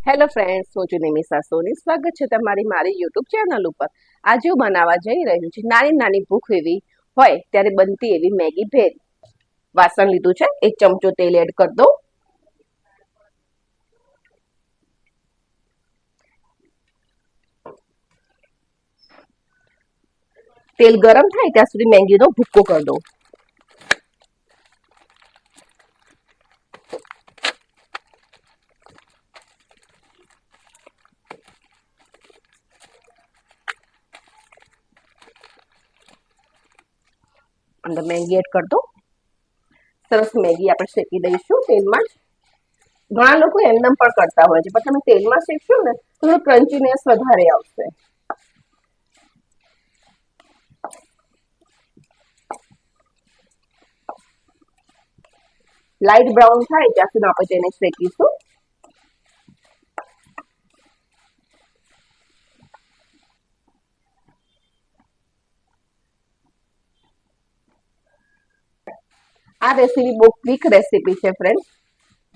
Hello friends, હું છું નિમિષા સોની. સ્વાગત છે તમારી મારી યુટ્યુબ ચેનલ ઉપર. આજે હું બનાવવા જઈ રહ્યું છું નાની નાની ભૂખ એવી હોય ત્યારે બનતી એવી મેગી ભેળ. વાસણ લીધું છે, 1 ચમચો તેલ એડ કરી દો. તેલ ગરમ થાય ત્યાં સુધી મેગીનો ભૂક્કો કરી દો. અંદર મેગી એડ કરી દો. સરસ મેગી આપણે શેકી દઈશું તેલમાં જ. ઘણા લોકો એમનેમ પણ કરતા હોય છે, પણ તમે તેલમાં શેકશો ને તો ક્રન્ચીનેસ વધારે આવશે. લાઇટ બ્રાઉન થાય ત્યાં સુધી આપણે તેને શેકીશું. આ રેસીપી બહુ ક્વિક રેસીપી છે ફ્રેન્ડ.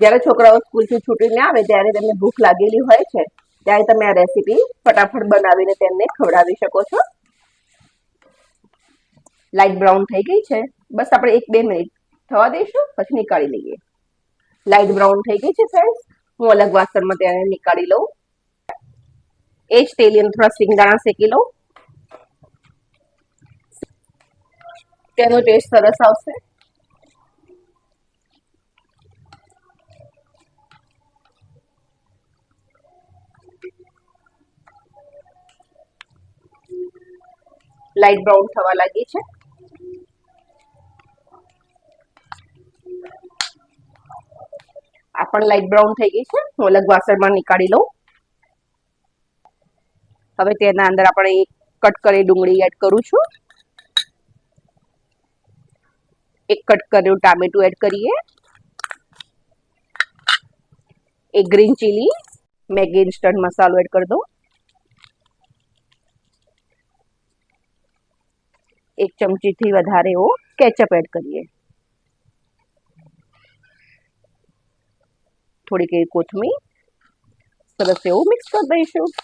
જ્યારે છોકરાઓ સ્કૂલથી છૂટીને આવે ત્યારે તેમને ભૂખ લાગેલી હોય છે, ત્યારે તમે આ રેસીપી ફટાફટ બનાવીને તેમને ખવડાવી શકો છો. લાઇટ બ્રાઉન થઈ ગઈ છે, બસ આપણે 1-2 મિનિટ થવા દઈશું, પછી નીકાળી લઈએ. લાઇટ બ્રાઉન થઈ ગઈ છે ફ્રેન્ડ્સ. હું અલગ વાસણમાં તેને નીકાળી લઉં. એ જ તેલમાં થોડા સિંગદાણા શેકી લઉં. તેનો ટેસ્ટ સરસ આવશે. લાઇટ બ્રાઉન થવા લાગી છે. આ પણ લાઇટ બ્રાઉન થઈ ગઈ છે. હું અલગ વાસણમાં નીકાળી લઉં. હવે તેના અંદર આપણે એક કટ કરેલી ડુંગળી એડ કરું છું. એક કટ કરેલું ટામેટું એડ કરીએ. એક ગ્રીન ચીલી, મેગી ઇન્સ્ટન્ટ મસાલો એડ કરી દો. 1 ચમચીથી વધારે એવો કેચઅપ એડ કરીએ. થોડીક એવી કોથમીર. સરસ એવું મિક્સ કરી દઈશું.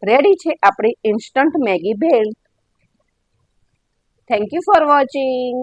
રેડી છે આપણી instant Maggi bhel. Thank you for watching.